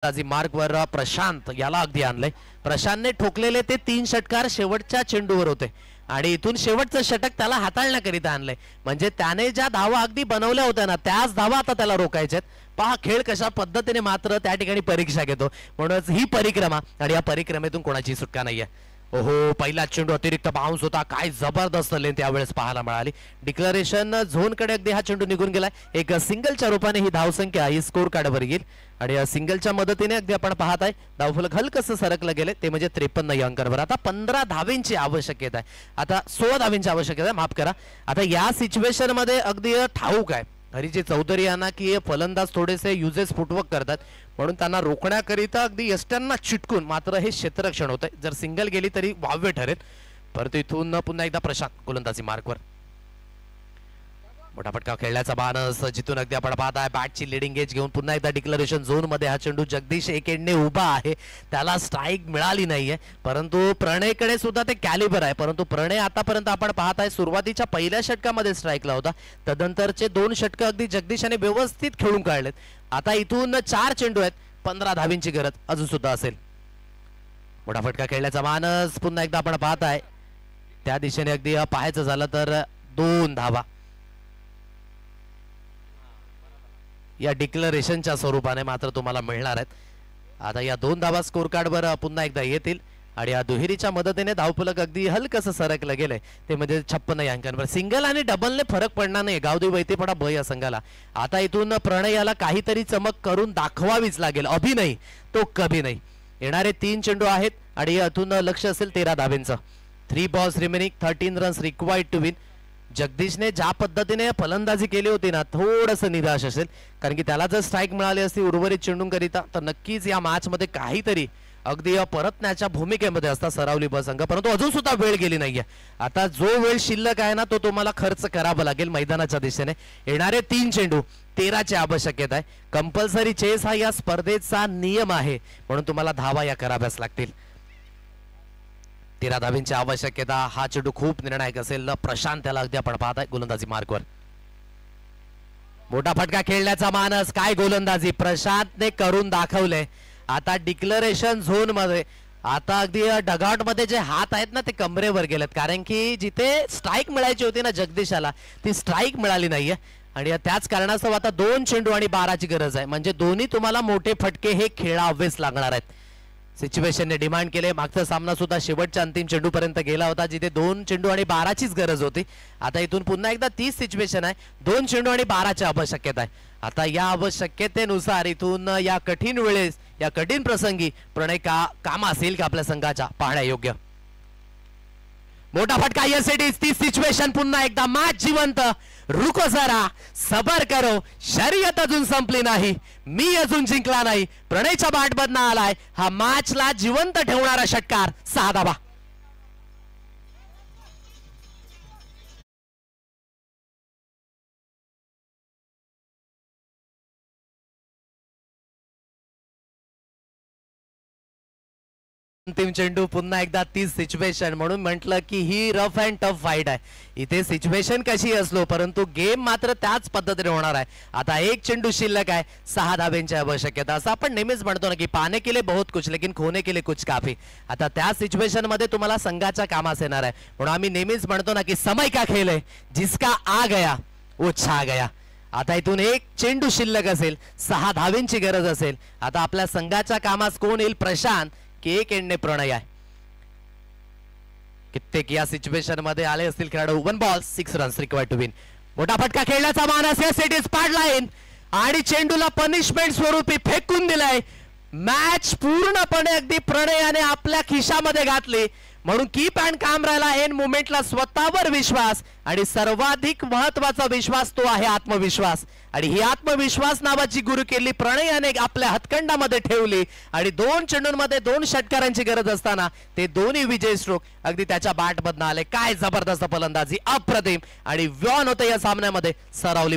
गोलंदाजी मार्कवर प्रशांत याला अगदी आणलंय। प्रशांतने ठोकलेले ते 3 षटकार शेवटच्या चेंडूवर होते आणि इथून शेवटचं षटक त्याला हाताळण्याकरिता आणलंय। म्हणजे त्याने ज्या धावा अगदी बनवल्या होत्या ना त्याच धावा आता त्याला रोखायच्यात। पहा खेळ कशा पद्धतीने मात्र त्या ठिकाणी परीक्षा घेतो। म्हणूनच ही परिक्रमा आणि या परिक्रमेतून कोणाची सुटका नाहीये। ओहो पहिला चेंडू अतिरिक्त बाउन्स होता, काय जबरदस्त लेन त्यावेळेस पाहायला मिळाली। डिक्लेरेशन झोन कडे अगदी हा चेंडू निघून गेलाय। एक सिंगलच्या रूपाने ही धावसंख्या ही स्कोर कार्डवर येईल आणि या सिंगलच्या मदतीने अगदी आपण पाहत आहे धावफलक हलकसं सरकलं गेले ते म्हणजे 53 या अंकावर। आता 15 धावेंची आवश्यकता आहे, आता 16 धावेंची आवश्यकता आहे, माफ करा। आता या सिच्युएशन मध्ये अगदी ठाऊक आहे हरीजी चौधरी यांना की फलंदाज थोडेसे युजेस फुटवर्क करतात, म्हणून त्यांना रोखण्याकरिता अगदी यष्ट्यांना चिटकून मात्र हे क्षेत्ररक्षण होतंय। जर सिंगल गेली तरी वाव्य ठरेल। परंतु इथून पुन्हा एकदा प्रशांत गोलंदाजी मार्कवर मोठा फटका खेळण्याचा बाणस जिथून अगदी आपण पाहताय बॅटची लीडिंग एज घेऊन पुन्हा एकदा डिक्लेरेशन झोन मध्ये हा चेंडू जगदीश एकेंडने उभा आहे, त्याला स्ट्राइक मिळाली नाहीये। परंतु प्रणयकडे सुद्धा ते कॅलिबर आहे, परंतु प्रणय आतापर्यंत आपण पाहताय सुरुवातीच्या पहिल्या षटकामध्ये स्ट्राइकला होता, तदनंतरचे 2 षटक अगदी जगदीशाने व्यवस्थित खेळून काढलेत। आता इथून 4 चेंडू आहेत, 15 धावेंची गरज अजून सुद्धा असेल। मोठा फटका खेळण्याचा मानस पुन्हा एकदा आपण पाहताय त्या दिशेने अगदी पाहायचं झालं तर 2 धावा या डिक्लेरेशनच्या स्वरूपाने मात्र तुम्हाला मिळणार आहेत। आता या 2 धावा स्कोर कार्डवर पुन्हा एकदा येतील आणि या दुहेरीच्या मदतीने धावफलक अगदी हलकसं सरकलं गेलंय ते म्हणजे 56 या अंकांवर। सिंगल आणि डबलने फरक पडणार नाही गावदेवी वैतीपडा ब या संघाला। आता इथून प्रणय याला काहीतरी चमक करून दाखवावीच लागेल, अभि नाही तो कभी नाही। येणारे 3 चेंडू आहेत आणि यातून लक्ष असेल 13 धावेंचं। 3 balls remaining 13 runs required to win. जगदीशने ज्या पद्धतीने फलंदाजी केली होती ना थोडंसं निराश असेल, कारण की त्याला जर स्ट्राइक मिळाली असती उर्वरित चेंडूंकरिता तर नक्कीच या मॅच मध्ये काहीतरी अगदी परतण्याच्या भूमिकेमध्ये असता सरावली ब संघ। परंतु अजून सुद्धा वेळ गेली नाहीये, आता जो वेळ शिल्लक आहे ना तो तुम्हाला खर्च करावा लागेल मैदानाच्या दिशेने। येणारे 3 चेंडू 13 ची आवश्यकता आहे। कंपल्सरी चेस हा या स्पर्धेचा नियम आहे, म्हणून तुम्हाला धावा या कराव्याच लागतील। 13 धावेंची आवश्यकता, हा चेंडू खूप निर्णायक असेल। प्रशांत त्याला अगदी आपण पाहताय गोलंदाजी मार्कवर मोठा फटका खेळण्याचा मानस, काय गोलंदाजी प्रशांतने करून दाखवले। आता डिक्लेरेशन झोन मध्ये आता अगदी डगआउट मध्ये जे हात आहेत ना ते कमरेवर गेलेत, कारण की जिथे स्ट्राइक मिळायची होती ना जगदीशाला ती स्ट्राइक मिळाली नाहीये आणि त्याच कारणास्तव आता 2 चेंडू आणि 12 ची गरज आहे। म्हणजे दोन्ही तुम्हाला मोठे फटके हे खेळावेच लागणार आहेत। सिच्युएशनने डिमांड केले, मागचा सामना सुद्धा शेवटच्या अंतिम चेंडू पर्यंत गेला होता जिथे 2 चेंडू आणि 12 चीच गरज होती। आता इथून पुन्हा एकदा 30 सिच्युएशन आहे, 2 चेंडू आणि 12 ची आवश्यकता आहे। आता या आवश्यकतेनुसार इथून या कठीण वेळेस या कठीण प्रसंगी प्रणय काम असेल का आपल्या संघाच्या पाहण्या योग्य। मोठा फटका यस इट इज। ती सिच्युएशन पुन्हा एकदा मॅच जिवंत। रुको जरा सबर करो, शर्यत अजून संपली नाही, मी अजून जिंकला नाही। प्रणयच्या बॅटमधनं आलाय हा मॅचला जिवंत ठेवणारा षटकार, 6 धावा। अंतिम चेंडू पुन्हा एकदा 30 सिच्युएशन, म्हणून म्हटलं की ही रफ अँड टफ फाईट आहे। इथे सिच्युएशन कशी असलो परंतु गेम मात्र त्याच पद्धतीने होणार आहे। आता 1 चेंडू शिल्लक आहे, 6 धावेंची आवश्यकता। असं आपण नेहमीच म्हणतो ना की पाने के लिए बहुत कुछ लेकिन खोने के लिए कुछ काफी। आता त्या सिच्युएशन मध्ये तुम्हाला संघाच्या कामास येणार आहे, म्हणून आम्ही नेहमीच म्हणतो ना की समय का खेल है, जिसका आ गया वो छा गया। आता इथून 1 चेंडू शिल्लक असेल, 6 धावेंची गरज असेल। आता आपल्या संघाच्या कामास कोण येईल, प्रशांत की एक एंडने प्रणय आहे। कित्येक या सिच्युएशन मध्ये आले असतील खेळाडू। 1 ball 6 runs required to win. मोठा फटका खेळण्याचा मानस, yes it is pad line आणि चेंडूला पनिशमेंट स्वरूपी फेकून दिलाय। मॅच पूर्णपणे अगदी प्रणयाने आपल्या खिशामध्ये घातली, म्हणून कीप अँड काम राहिला। एन मोमेंटला स्वतःवर विश्वास आणि सर्वाधिक महत्वाचा विश्वास तो आहे आत्मविश्वास, आणि ही आत्मविश्वास नावाची गुरु केली प्रणयाने आपल्या हातखंडामध्ये ठेवली आणि 2 चेंडूंमध्ये 2 षटकारांची गरज असताना ते दोन्ही विजय स्ट्रोक अगदी त्याच्या बॅटमधनं आले। काय जबरदस्त फलंदाजी, अप्रतिम आणि व्यान होते या सामन्यामध्ये सरावली।